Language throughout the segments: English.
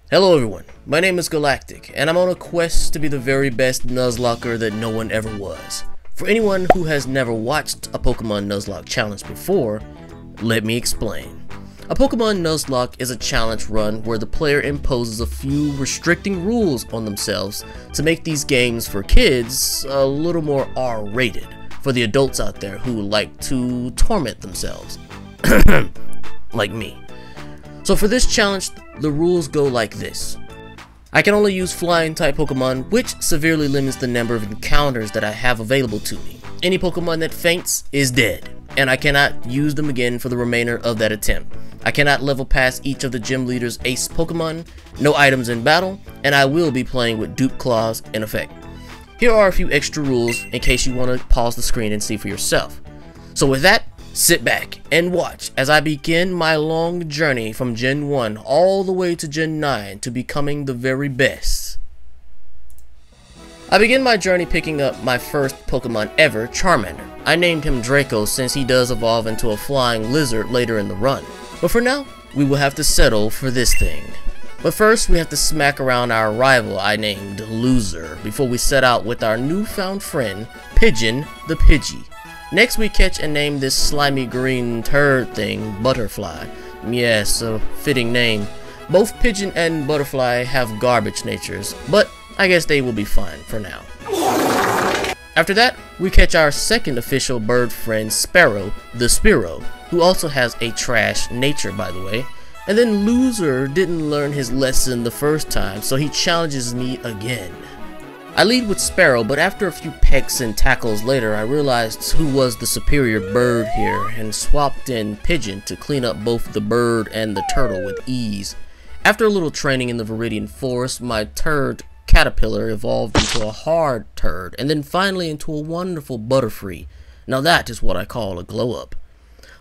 Hello everyone, my name is Galactic, and I'm on a quest to be the very best Nuzlocker that no one ever was. For anyone who has never watched a Pokemon Nuzlocke challenge before, let me explain. A Pokemon Nuzlocke is a challenge run where the player imposes a few restricting rules on themselves to make these games for kids a little more R-rated, for the adults out there who like to torment themselves. Like me. So for this challenge, the rules go like this. I can only use flying type Pokemon, which severely limits the number of encounters that I have available to me. Any Pokemon that faints is dead, and I cannot use them again for the remainder of that attempt. I cannot level past each of the gym leader's ace Pokemon, no items in battle, and I will be playing with dupe claws in effect. Here are a few extra rules in case you want to pause the screen and see for yourself. So with that, sit back and watch as I begin my long journey from Gen 1 all the way to Gen 9 to becoming the very best. I begin my journey picking up my first Pokemon ever, Charmander. I named him Draco since he does evolve into a flying lizard later in the run. But for now, we will have to settle for this thing. But first, we have to smack around our rival I named Loser before we set out with our newfound friend, Pigeon the Pidgey. Next we catch and name this slimy green turd thing Butterfly. Yes, a fitting name. Both Pigeon and Butterfly have garbage natures, but I guess they will be fine for now. After that, we catch our second official bird friend Sparrow, the Spearow, who also has a trash nature by the way. And then Loser didn't learn his lesson the first time, so he challenges me again. I lead with Sparrow, but after a few pecks and tackles later, I realized who was the superior bird here and swapped in Pigeon to clean up both the bird and the turtle with ease. After a little training in the Viridian Forest, my turd caterpillar evolved into a hard turd and then finally into a wonderful Butterfree. Now that is what I call a glow up.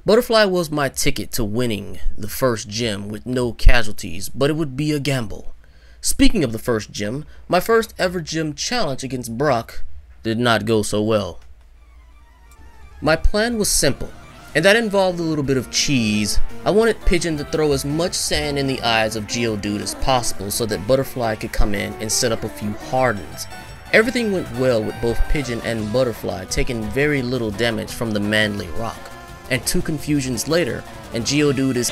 Butterfly was my ticket to winning the first gym with no casualties, but it would be a gamble. Speaking of the first gym, my first ever gym challenge against Brock did not go so well. My plan was simple, and that involved a little bit of cheese. I wanted Pigeon to throw as much sand in the eyes of Geodude as possible so that Butterfly could come in and set up a few hardens. Everything went well with both Pigeon and Butterfly taking very little damage from the manly rock. And 2 confusions later, and Geodude is...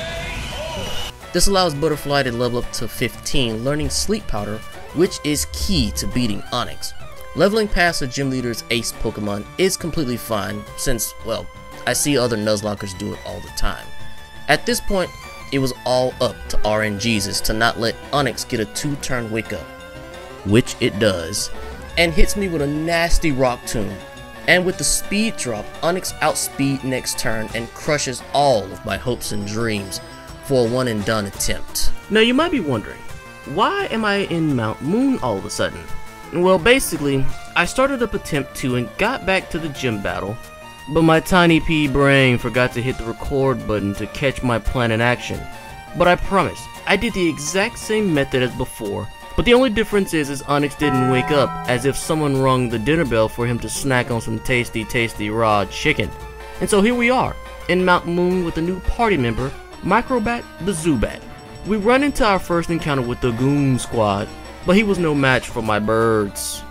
This allows Butterfly to level up to 15, learning Sleep Powder, which is key to beating Onix. Leveling past a gym leader's ace Pokemon is completely fine since, well, I see other Nuzlockers do it all the time. At this point, it was all up to RNGesus to not let Onix get a 2-turn wake up, which it does, and hits me with a nasty Rock Tomb. And with the speed drop, Onix outspeed next turn and crushes all of my hopes and dreams for a one and done attempt. Now you might be wondering, why am I in Mount Moon all of a sudden? Well, basically, I started up attempt 2 and got back to the gym battle, but my tiny pea brain forgot to hit the record button to catch my plan in action. But I promise, I did the exact same method as before, but the only difference is Onix didn't wake up, as if someone rung the dinner bell for him to snack on some tasty raw chicken. And so here we are, in Mount Moon with a new party member, Microbat the Zubat. We run into our first encounter with the Goon Squad, but he was no match for my birds.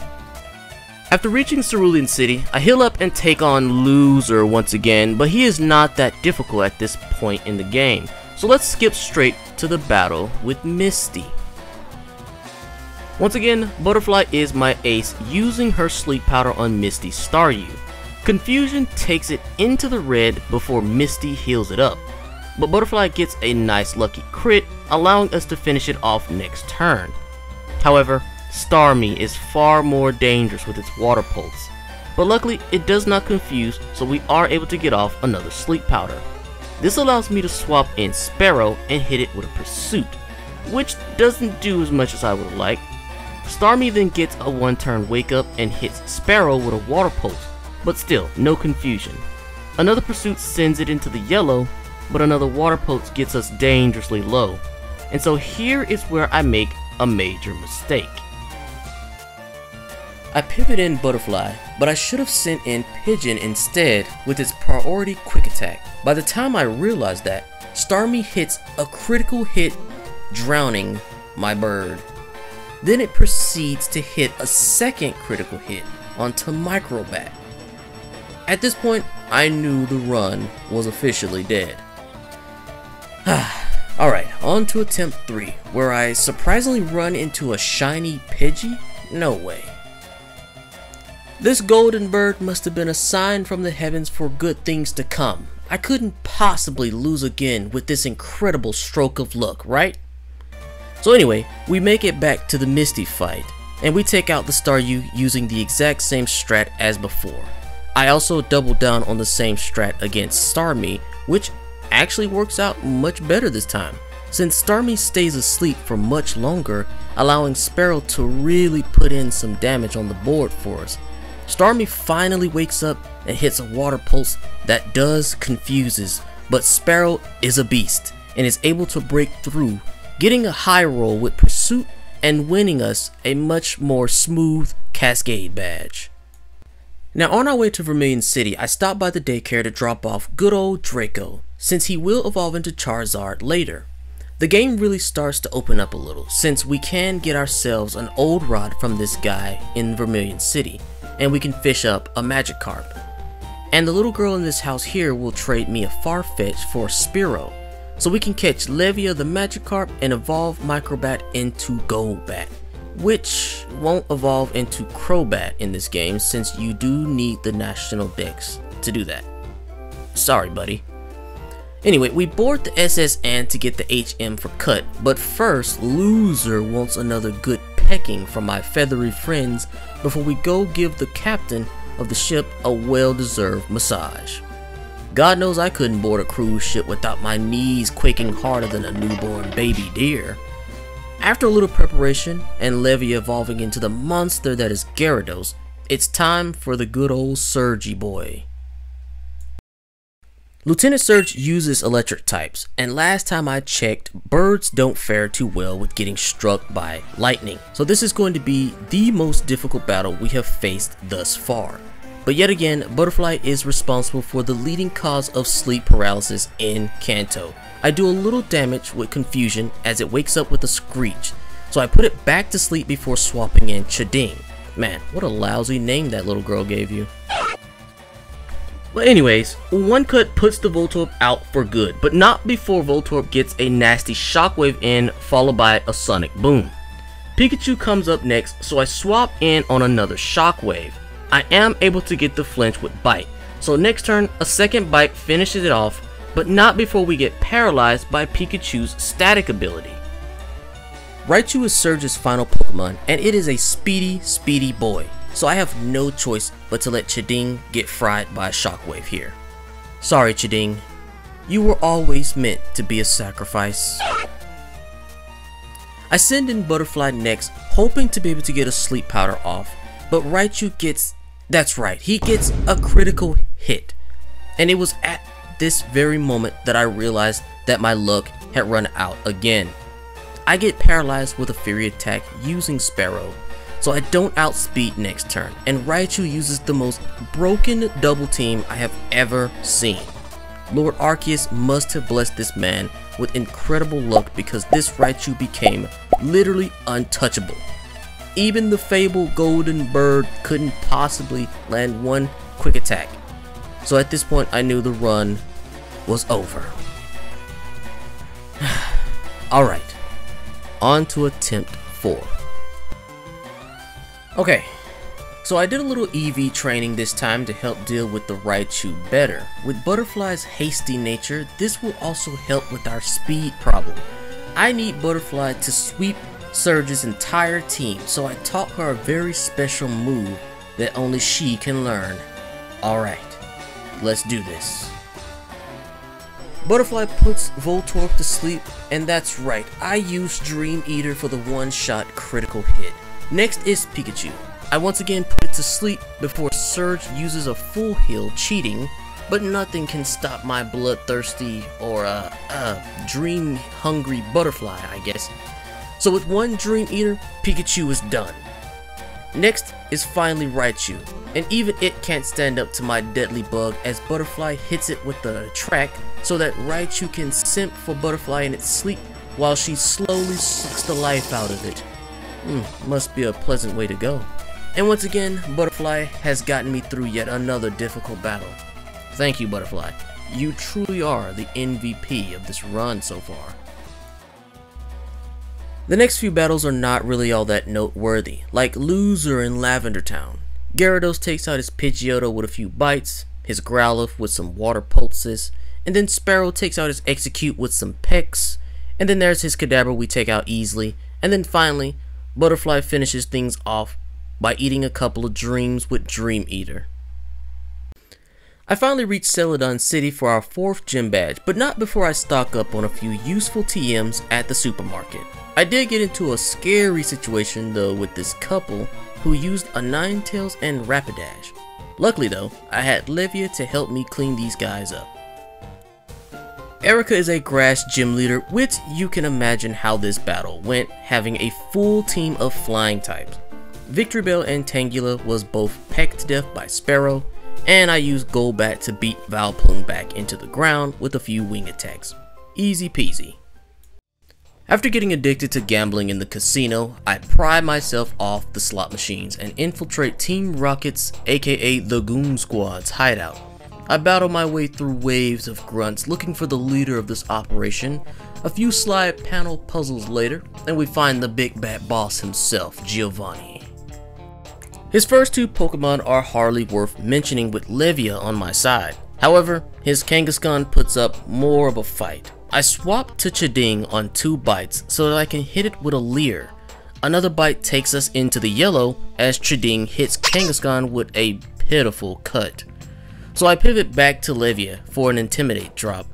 After reaching Cerulean City, I heal up and take on Loser once again, but he is not that difficult at this point in the game, so let's skip straight to the battle with Misty. Once again, Butterfly is my ace, using her Sleep Powder on Misty Staryu. Confusion takes it into the red before Misty heals it up, but Butterfly gets a nice lucky crit, allowing us to finish it off next turn. However, Starmie is far more dangerous with its Water Pulse, but luckily it does not confuse, so we are able to get off another Sleep Powder. This allows me to swap in Sparrow and hit it with a Pursuit, which doesn't do as much as I would like. Starmie then gets a 1-turn wake up and hits Sparrow with a Water Pulse, but still, no confusion. Another Pursuit sends it into the yellow, but another Water Pulse gets us dangerously low. And so here is where I make a major mistake. I pivot in Butterfly, but I should have sent in Pigeon instead with its priority quick attack. By the time I realized that, Starmie hits a critical hit, drowning my bird. Then it proceeds to hit a second critical hit onto Microbat. At this point, I knew the run was officially dead. Alright, on to attempt 3, where I surprisingly run into a shiny Pidgey? No way. This golden bird must have been a sign from the heavens for good things to come. I couldn't possibly lose again with this incredible stroke of luck, right? So anyway, we make it back to the Misty fight, and we take out the Staryu using the exact same strat as before. I also double down on the same strat against Starmie, which actually works out much better this time, since Starmie stays asleep for much longer, allowing Sparrow to really put in some damage on the board for us. Starmie finally wakes up and hits a water pulse that does confuses, but Sparrow is a beast and is able to break through, getting a high roll with Pursuit and winning us a much more smooth Cascade badge. Now on our way to Vermilion City, I stopped by the daycare to drop off good old Draco, since he will evolve into Charizard later. The game really starts to open up a little, since we can get ourselves an old rod from this guy in Vermilion City, and we can fish up a Magikarp. And the little girl in this house here will trade me a Farfetch for a Spearow, so we can catch Levia the Magikarp and evolve Microbat into Golbat, which won't evolve into Crobat in this game since you do need the National Dex to do that. Sorry buddy. Anyway, we board the SS Anne to get the HM for cut, but first Loser wants another good pecking from my feathery friends before we go give the captain of the ship a well-deserved massage. God knows I couldn't board a cruise ship without my knees quaking harder than a newborn baby deer. After a little preparation and Levia evolving into the monster that is Gyarados, it's time for the good old Surgy boy. Lieutenant Surge uses electric types, and last time I checked, birds don't fare too well with getting struck by lightning, so this is going to be the most difficult battle we have faced thus far. But yet again, Butterfly is responsible for the leading cause of sleep paralysis in Kanto. I do a little damage with Confusion as it wakes up with a screech, so I put it back to sleep before swapping in Chiding. Man, what a lousy name that little girl gave you. But anyways, one cut puts the Voltorb out for good, but not before Voltorb gets a nasty shockwave in, followed by a sonic boom. Pikachu comes up next, so I swap in on another shockwave. I am able to get the flinch with Bite, so next turn a second Bite finishes it off, but not before we get paralyzed by Pikachu's static ability. Raichu is Surge's final Pokemon, and it is a speedy boy, so I have no choice but to let Chiding get fried by a shockwave here. Sorry Chiding, you were always meant to be a sacrifice. I send in Butterfly next, hoping to be able to get a sleep powder off, but Raichu gets, that's right, he gets a critical hit. And it was at this very moment that I realized that my luck had run out again. I get paralyzed with a Fury attack using Sparrow, so I don't outspeed next turn, and Raichu uses the most broken double team I have ever seen. Lord Arceus must have blessed this man with incredible luck because this Raichu became literally untouchable. Even the fabled golden bird couldn't possibly land one quick attack. So at this point I knew the run was over. Alright, on to attempt 4. Okay, so I did a little EV training this time to help deal with the Raichu better. With Butterfly's hasty nature, this will also help with our speed problem. I need Butterfly to sweep Surge's entire team, so I taught her a very special move that only she can learn. Alright, let's do this. Butterfly puts Voltorb to sleep, and that's right, I used Dream Eater for the one-shot critical hit. Next is Pikachu. I once again put it to sleep before Surge uses a full heal, cheating, but nothing can stop my bloodthirsty or dream-hungry Butterfly, I guess. So with one Dream Eater, Pikachu is done. Next is finally Raichu, and even it can't stand up to my deadly bug as Butterfly hits it with the track so that Raichu can simp for Butterfly in its sleep while she slowly sucks the life out of it. Must be a pleasant way to go. And once again, Butterfly has gotten me through yet another difficult battle. Thank you, Butterfly. You truly are the MVP of this run so far. The next few battles are not really all that noteworthy, like Loser in Lavender Town. Gyarados takes out his Pidgeotto with a few bites, his Growlithe with some water pulses, and then Sparrow takes out his Execute with some pecks, and then there's his Kadabra we take out easily, and then finally, Butterfly finishes things off by eating a couple of Dreams with Dream Eater. I finally reached Celadon City for our 4th gym badge, but not before I stock up on a few useful TMs at the supermarket. I did get into a scary situation though with this couple who used a Ninetales and Rapidash. Luckily though, I had Levia to help me clean these guys up. Erica is a grass gym leader, which you can imagine how this battle went, having a full team of flying types. Victreebel and Tangela was both pecked to death by Sparrow, and I used Golbat to beat Vileplume back into the ground with a few wing attacks. Easy peasy. After getting addicted to gambling in the casino, I pry myself off the slot machines and infiltrate Team Rocket's aka the Goon Squad's hideout. I battle my way through waves of grunts looking for the leader of this operation. A few slide panel puzzles later, and we find the big bad boss himself, Giovanni. His first 2 Pokemon are hardly worth mentioning with Levia on my side. However, his Kangaskhan puts up more of a fight. I swap to Chiding on 2 bites so that I can hit it with a Leer. Another bite takes us into the yellow as Chiding hits Kangaskhan with a pitiful cut. So I pivot back to Levia for an Intimidate drop.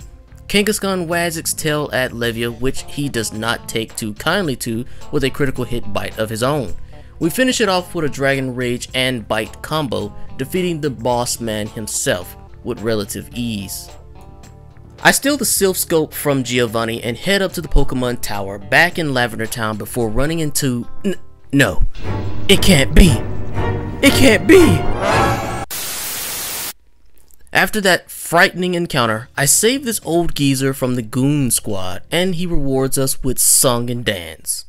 Kangaskhan wags its tail at Levia, which he does not take too kindly to with a critical hit bite of his own. We finish it off with a Dragon Rage and Bite combo, defeating the boss man himself with relative ease. I steal the Silph Scope from Giovanni and head up to the Pokemon Tower back in Lavender Town before running into... No. It can't be. It can't be! After that frightening encounter, I save this old geezer from the Goon Squad and he rewards us with song and dance.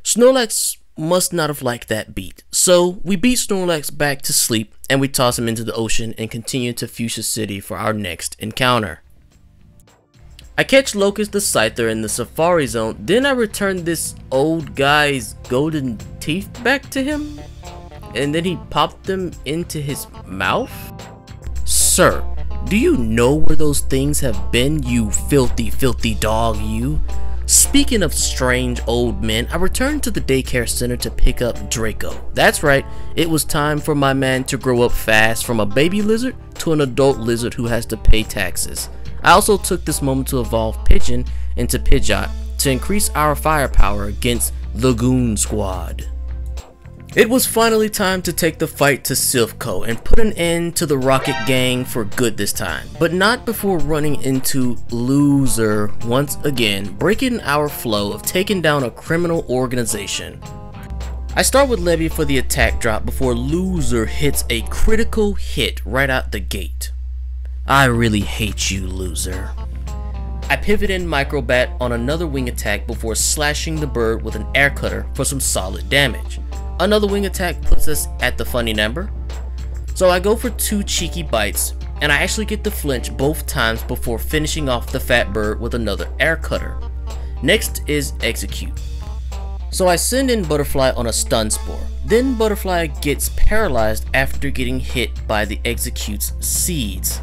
Snorlax must not have liked that beat, so we beat Snorlax back to sleep and we toss him into the ocean and continue to Fuchsia City for our next encounter. I catch Locust the Scyther in the Safari Zone, then I return this old guy's golden teeth back to him, and then he popped them into his mouth? Sir, do you know where those things have been, you filthy, filthy dog, you? Speaking of strange old men, I returned to the daycare center to pick up Draco. That's right, it was time for my man to grow up fast from a baby lizard to an adult lizard who has to pay taxes. I also took this moment to evolve Pigeon into Pidgeot to increase our firepower against the Goon Squad. It was finally time to take the fight to Silphco and put an end to the Rocket Gang for good this time, but not before running into Loser once again, breaking our flow of taking down a criminal organization. I start with Levy for the attack drop before Loser hits a critical hit right out the gate. I really hate you, Loser. I pivot in Microbat on another wing attack before slashing the bird with an air cutter for some solid damage. Another wing attack puts us at the funny number, so I go for 2 cheeky bites, and I actually get the flinch both times before finishing off the fat bird with another air cutter. Next is Execute. So I send in Butterfly on a stun spore, then Butterfly gets paralyzed after getting hit by the Execute's seeds.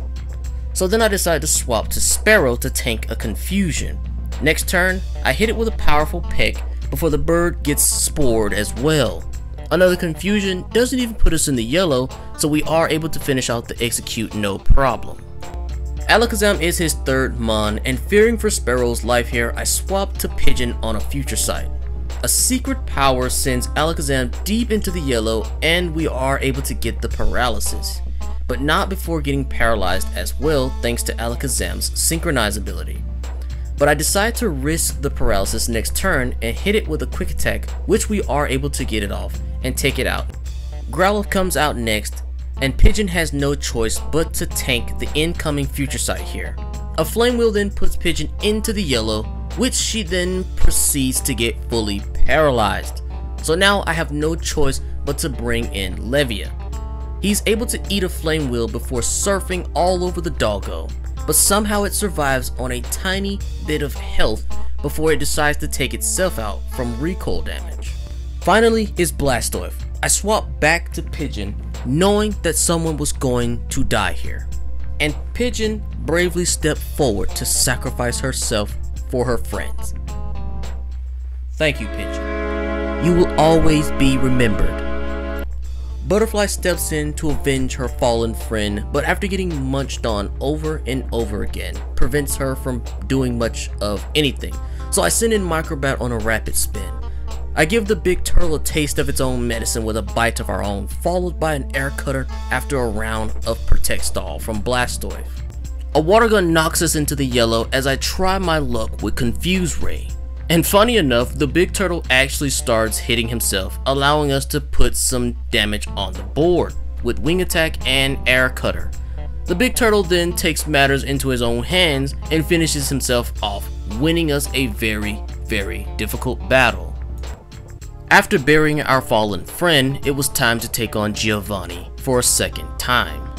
So then I decide to swap to Sparrow to tank a confusion. Next turn, I hit it with a powerful peck before the bird gets spored as well. Another confusion doesn't even put us in the yellow, so we are able to finish out the Execute no problem. Alakazam is his third Mon, and fearing for Sparrow's life here, I swapped to Pigeon on a future site. A secret power sends Alakazam deep into the yellow, and we are able to get the paralysis, but not before getting paralyzed as well thanks to Alakazam's synchronize ability. But I decide to risk the paralysis next turn and hit it with a quick attack, which we are able to get it off and take it out. Growlithe comes out next, and Pigeon has no choice but to tank the incoming future sight here. A Flame Wheel then puts Pigeon into the yellow, which she then proceeds to get fully paralyzed. So now I have no choice but to bring in Levia. He's able to eat a Flame Wheel before surfing all over the doggo, but somehow it survives on a tiny bit of health before it decides to take itself out from recoil damage. Finally is Blastoise. I swap back to Pigeon, knowing that someone was going to die here, and Pigeon bravely stepped forward to sacrifice herself for her friends. Thank you, Pigeon. You will always be remembered. Butterfly steps in to avenge her fallen friend, but after getting munched on over and over again, prevents her from doing much of anything, so I send in Microbat on a rapid spin. I give the big turtle a taste of its own medicine with a bite of our own, followed by an air cutter after a round of Protect Stall from Blastoise. A water gun knocks us into the yellow as I try my luck with Confuse Ray. And funny enough, the big turtle actually starts hitting himself, allowing us to put some damage on the board with Wing Attack and Air Cutter. The big turtle then takes matters into his own hands and finishes himself off, winning us a very, very difficult battle. After burying our fallen friend, it was time to take on Giovanni for a second time.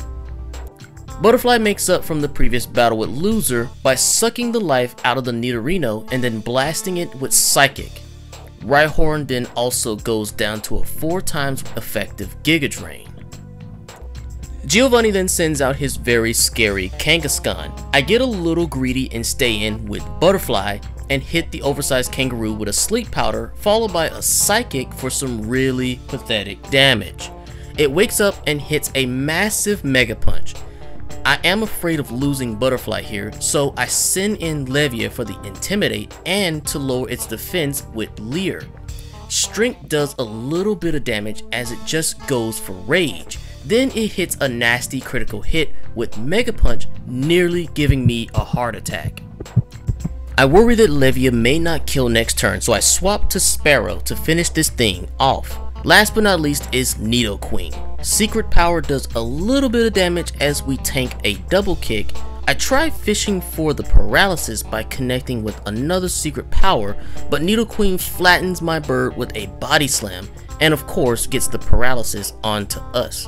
Butterfly makes up from the previous battle with Loser by sucking the life out of the Nidorino and then blasting it with Psychic. Rhyhorn then also goes down to a 4 times effective Giga Drain. Giovanni then sends out his very scary Kangaskhan. I get a little greedy and stay in with Butterfly and hit the oversized kangaroo with a sleep powder, followed by a psychic for some really pathetic damage. It wakes up and hits a massive mega punch. I am afraid of losing Butterfly here, so I send in Levia for the Intimidate and to lower its defense with Leer. Strength does a little bit of damage as it just goes for Rage. Then it hits a nasty critical hit with Mega Punch, nearly giving me a heart attack. I worry that Levia may not kill next turn, so I swap to Sparrow to finish this thing off. Last but not least is Nidoqueen. Secret power does a little bit of damage as we tank a double kick. I try fishing for the paralysis by connecting with another secret power, but Nidoqueen flattens my bird with a body slam and of course gets the paralysis onto us.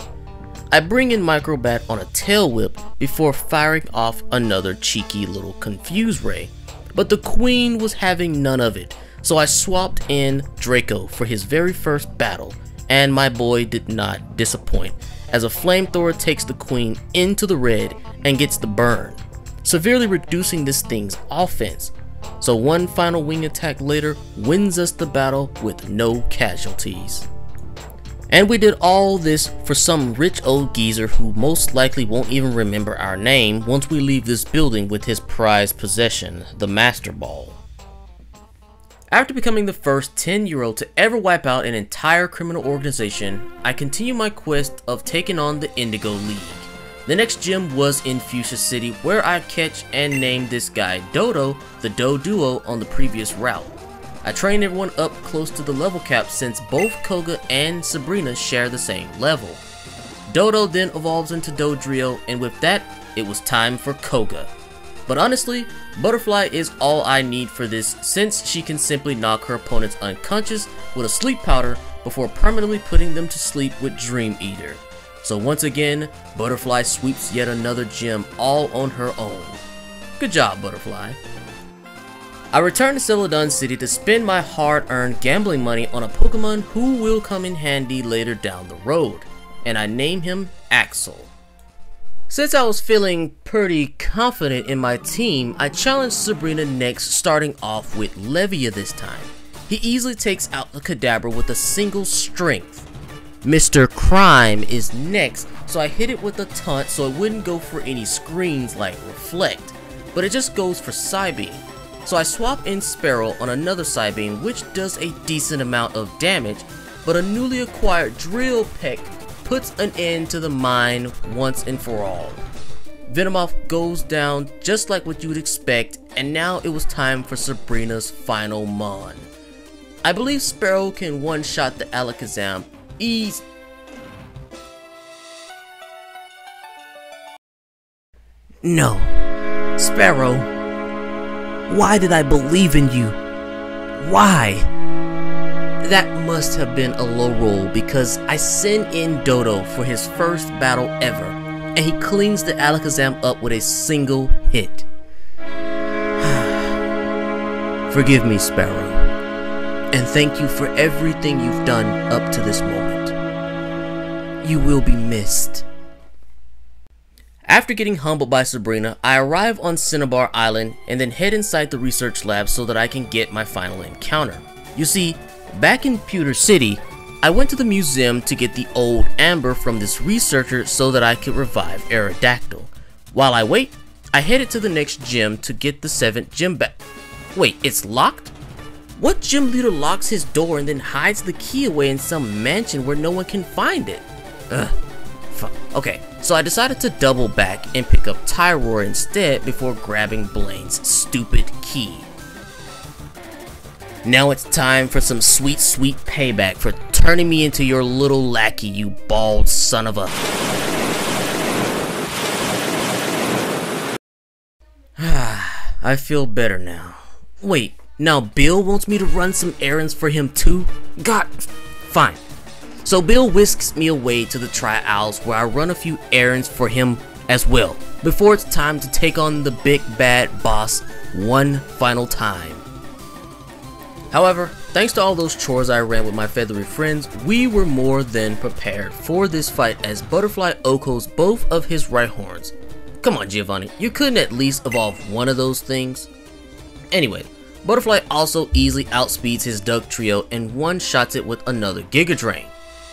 I bring in Microbat on a tail whip before firing off another cheeky little Confuse Ray, but the queen was having none of it, so I swapped in Draco for his very first battle, and my boy did not disappoint, as a flamethrower takes the queen into the red and gets the burn, severely reducing this thing's offense. So one final wing attack later wins us the battle with no casualties. And we did all this for some rich old geezer who most likely won't even remember our name once we leave this building with his prized possession, the Master Ball. After becoming the first 10-year-old to ever wipe out an entire criminal organization, I continue my quest of taking on the Indigo League. The next gym was in Fuchsia City, where I catch and name this guy Dodo, the Do Duo on the previous route. I train everyone up close to the level cap since both Koga and Sabrina share the same level. Dodo then evolves into Dodrio, and with that, it was time for Koga. But honestly, Butterfly is all I need for this, since she can simply knock her opponents unconscious with a sleep powder before permanently putting them to sleep with Dream Eater. So once again, Butterfly sweeps yet another gym all on her own. Good job, Butterfly. I return to Celadon City to spend my hard-earned gambling money on a Pokemon who will come in handy later down the road, and I name him Axel. Since I was feeling pretty confident in my team, I challenged Sabrina next, starting off with Levia this time. He easily takes out the Kadabra with a single strength. Mr. Crime is next, so I hit it with a taunt so it wouldn't go for any screens like Reflect, but it just goes for Psybeam. So I swap in Sparrow on another Psybeam, which does a decent amount of damage, but a newly acquired Drill Peck puts an end to the mine once and for all. Venomoth goes down just like what you would expect, and now it was time for Sabrina's final Mon. I believe Sparrow can one-shot the Alakazam easy. No, Sparrow, why did I believe in you? Why? That must have been a low roll because I send in Dodo for his first battle ever, and he cleans the Alakazam up with a single hit. Forgive me, Sparrow, and thank you for everything you've done up to this moment. You will be missed. After getting humbled by Sabrina, I arrive on Cinnabar Island and then head inside the research lab so that I can get my final encounter. You see, back in Pewter City, I went to the museum to get the old amber from this researcher so that I could revive Aerodactyl. While I wait, I headed to the next gym to get the 7th gym back. Wait, it's locked? What gym leader locks his door and then hides the key away in some mansion where no one can find it? Okay, so I decided to double back and pick up Tyroar instead before grabbing Blaine's stupid key. Now it's time for some sweet payback for turning me into your little lackey, you bald son of a... I feel better now. Wait, now Bill wants me to run some errands for him too? God, fine. So Bill whisks me away to the Tri-Owls where I run a few errands for him as well, before it's time to take on the big bad boss one final time. However, thanks to all those chores I ran with my feathery friends, we were more than prepared for this fight as Butterfly Okos both of his right horns. Come on, Giovanni, you couldn't at least evolve one of those things? Anyway, Butterfly also easily outspeeds his Dugtrio and one-shots it with another Giga Drain.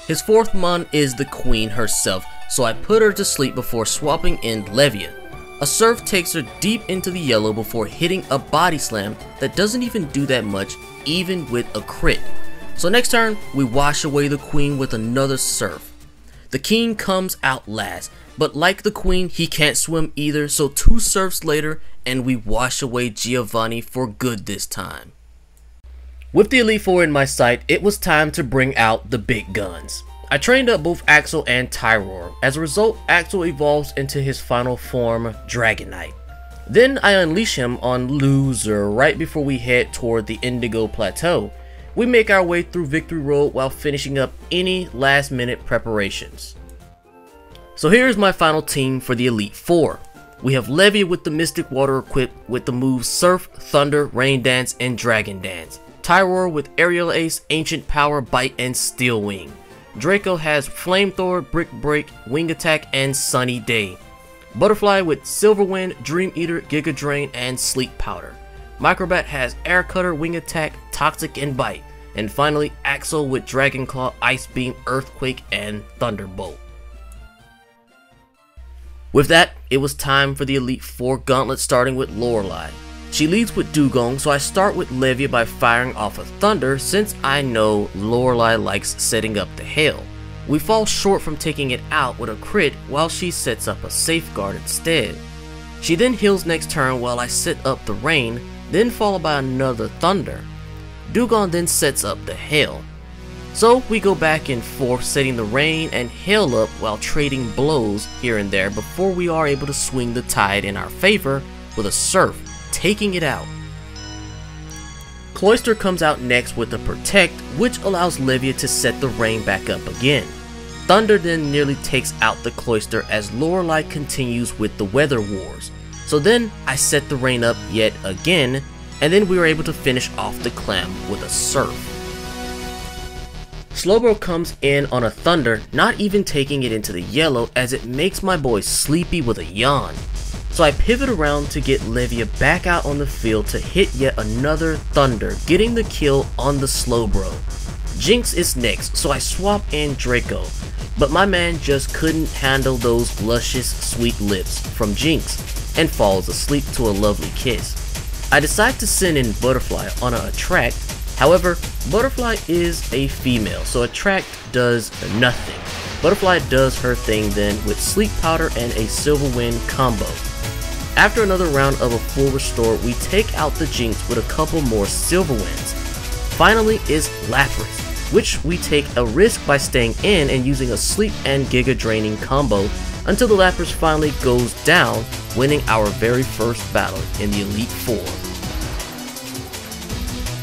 His 4th Mon is the Queen herself, so I put her to sleep before swapping in Levia. A Surf takes her deep into the yellow before hitting a Body Slam that doesn't even do that much, even with a crit. So next turn, we wash away the Queen with another Surf. The King comes out last, but like the Queen, he can't swim either, so 2 Surfs later, and we wash away Giovanni for good this time. With the Elite Four in my sight, it was time to bring out the big guns. I trained up both Axel and Tyroar. As a result, Axel evolves into his final form, Dragonite. Then I unleash him on Loser right before we head toward the Indigo Plateau. We make our way through Victory Road while finishing up any last minute preparations. So here's my final team for the Elite Four. We have Levia with the Mystic Water equipped with the moves Surf, Thunder, Rain Dance, and Dragon Dance. Tyroar with Aerial Ace, Ancient Power, Bite, and Steel Wing. Draco has Flamethrower, Brick Break, Wing Attack, and Sunny Day. Butterfly with Silver Wind, Dream Eater, Giga Drain, and Sleep Powder. Microbat has Air Cutter, Wing Attack, Toxic, and Bite. And finally, Axel with Dragon Claw, Ice Beam, Earthquake, and Thunderbolt. With that, it was time for the Elite Four gauntlet, starting with Lorelei. She leads with Dugong, so I start with Levia by firing off a Thunder since I know Lorelei likes setting up the hail. We fall short from taking it out with a crit while she sets up a safeguard instead. She then heals next turn while I set up the rain, then followed by another Thunder. Dugong then sets up the hail. So we go back and forth setting the rain and hail up while trading blows here and there before we are able to swing the tide in our favor with a Surf, taking it out. Cloyster comes out next with a Protect, which allows Levia to set the rain back up again. Thunder then nearly takes out the Cloyster as Lorelei continues with the Weather Wars. So then I set the rain up yet again, and then we were able to finish off the Clam with a Surf. Slowbro comes in on a Thunder, not even taking it into the yellow as it makes my boy sleepy with a yawn. So I pivot around to get Levia back out on the field to hit yet another Thunder, getting the kill on the Slowbro. Jinx is next, so I swap in Draco. but my man just couldn't handle those luscious sweet lips from Jinx and falls asleep to a lovely kiss. I decide to send in Butterfly on an attract. However, Butterfly is a female, so attract does nothing. Butterfly does her thing then with Sleep Powder and a Silver Wind combo. After another round of a full restore, we take out the Jinx with a couple more Silver Winds. Finally is Lapras, which we take a risk by staying in and using a Sleep and Giga Draining combo until the Lapras finally goes down, winning our very first battle in the Elite Four.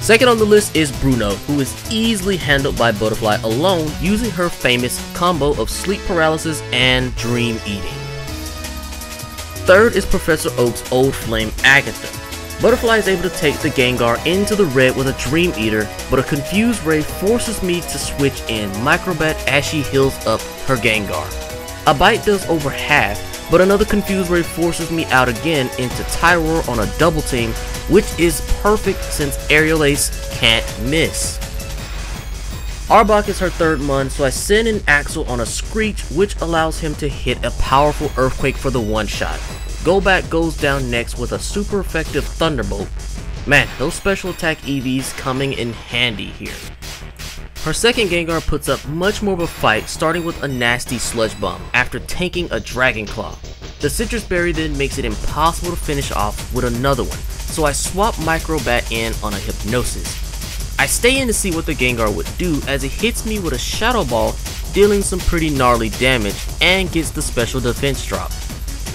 Second on the list is Bruno, who is easily handled by Butterfly alone using her famous combo of Sleep Paralysis and Dream Eating. Third is Professor Oak's Old Flame Agatha. Butterfly is able to take the Gengar into the red with a Dream Eater, but a Confused Ray forces me to switch in Microbat as she heals up her Gengar. A Bite does over half, but another Confused Ray forces me out again into Tyroar on a double team, which is perfect since Aerial Ace can't miss. Arbok is her third mon, so I send in Axel on a Screech, which allows him to hit a powerful Earthquake for the one-shot. Golbat goes down next with a super effective Thunderbolt. Man, those special attack EVs coming in handy here. Her second Gengar puts up much more of a fight, starting with a nasty Sludge Bomb after tanking a Dragon Claw. The Citrus Berry then makes it impossible to finish off with another one, so I swap Microbat in on a Hypnosis. I stay in to see what the Gengar would do as it hits me with a Shadow Ball, dealing some pretty gnarly damage and gets the special defense drop.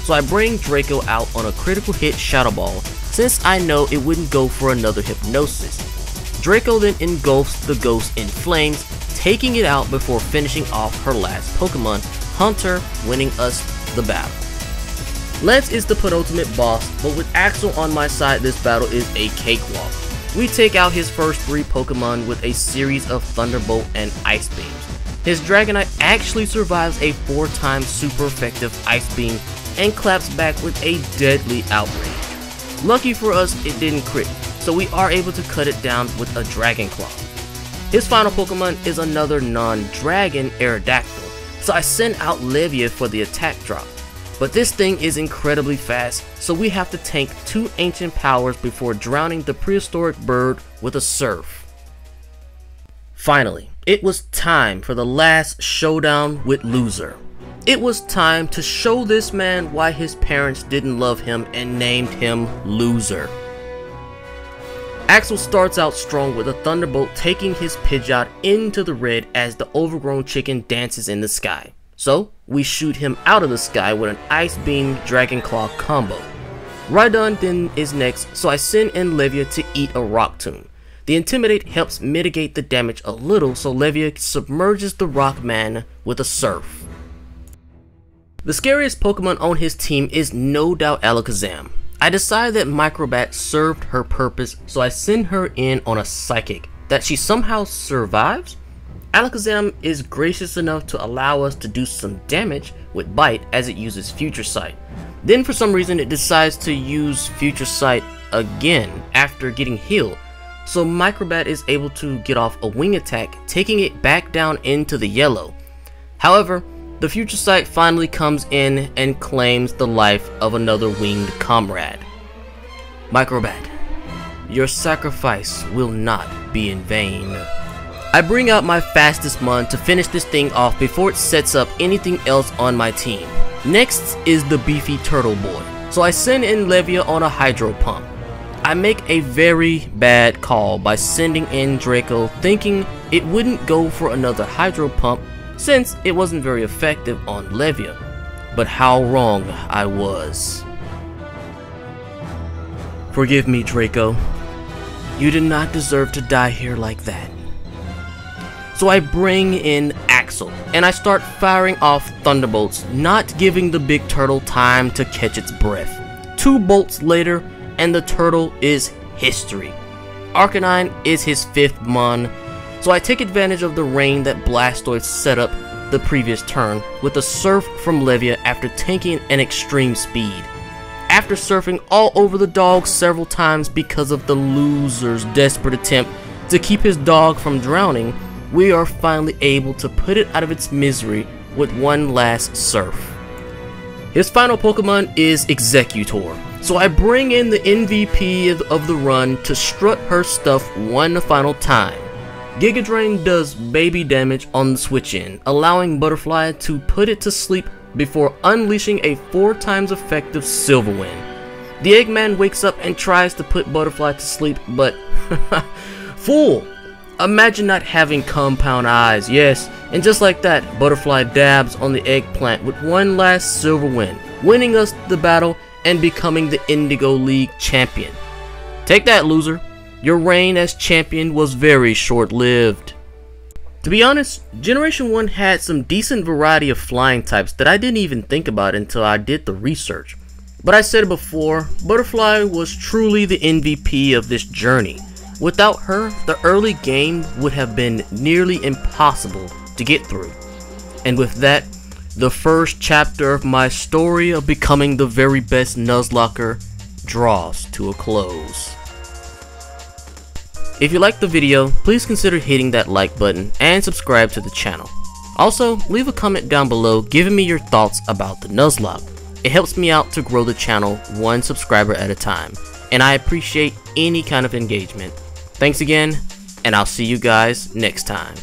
So I bring Draco out on a critical hit Shadow Ball since I know it wouldn't go for another Hypnosis. Draco then engulfs the ghost in flames, taking it out before finishing off her last Pokemon, Hunter, winning us the battle. Lance is the penultimate boss, but with Axel on my side, this battle is a cakewalk. We take out his first 3 Pokemon with a series of Thunderbolt and Ice Beams. His Dragonite actually survives a 4-time super effective Ice Beam and claps back with a deadly Outrage. Lucky for us, it didn't crit, so we are able to cut it down with a Dragon Claw. His final Pokemon is another non-dragon Aerodactyl, so I send out Levia for the attack drop. But this thing is incredibly fast, so we have to tank 2 ancient powers before drowning the prehistoric bird with a Surf. Finally, it was time for the last showdown with Loser. It was time to show this man why his parents didn't love him and named him Loser. Axel starts out strong with a Thunderbolt, taking his Pidgeot into the red as the overgrown chicken dances in the sky. So we shoot him out of the sky with an Ice Beam Dragon Claw combo. Rhydon then is next, so I send in Levia to eat a Rock Tomb. The Intimidate helps mitigate the damage a little, so Levia submerges the Rockman with a Surf. The scariest Pokemon on his team is no doubt Alakazam. I decide that Microbat served her purpose, so I send her in on a Psychic. That she somehow survives? Alakazam is gracious enough to allow us to do some damage with Bite as it uses Future Sight. Then for some reason it decides to use Future Sight again after getting healed. So Microbat is able to get off a wing attack, taking it back down into the yellow. However, the Future Sight finally comes in and claims the life of another winged comrade. Microbat, your sacrifice will not be in vain. I bring out my fastest mon to finish this thing off before it sets up anything else on my team. Next is the beefy Turtle Boy, so I send in Levia on a Hydro Pump. I make a very bad call by sending in Draco, thinking it wouldn't go for another Hydro Pump since it wasn't very effective on Levia. But how wrong I was. Forgive me, Draco. You did not deserve to die here like that. So I bring in Axel, and I start firing off Thunderbolts, not giving the big turtle time to catch its breath. 2 bolts later, and the turtle is history. Arcanine is his 5th mon, so I take advantage of the rain that Blastoise set up the previous turn with a Surf from Levia after tanking an extreme speed. After surfing all over the dog several times because of the Loser's desperate attempt to keep his dog from drowning, we are finally able to put it out of its misery with one last surf. His final Pokemon is Executor, so I bring in the MVP of the run to strut her stuff one final time. Giga Drain does baby damage on the switch in, allowing Butterfly to put it to sleep before unleashing a 4 times effective Silver Wind. The Eggman wakes up and tries to put Butterfly to sleep, but fool! Imagine not having compound eyes, yes, and just like that, Butterfly dabs on the eggplant with one last Silver Wind, winning us the battle and becoming the Indigo League champion. Take that, loser. Your reign as champion was very short-lived. To be honest, Generation 1 had some decent variety of flying types that I didn't even think about until I did the research. But I said it before, Butterfly was truly the MVP of this journey. Without her, the early game would have been nearly impossible to get through. And with that, the first chapter of my story of becoming the very best Nuzlocker draws to a close. If you liked the video, please consider hitting that like button and subscribe to the channel. Also, leave a comment down below giving me your thoughts about the Nuzlocke. It helps me out to grow the channel one subscriber at a time, and I appreciate any kind of engagement. Thanks again, and I'll see you guys next time.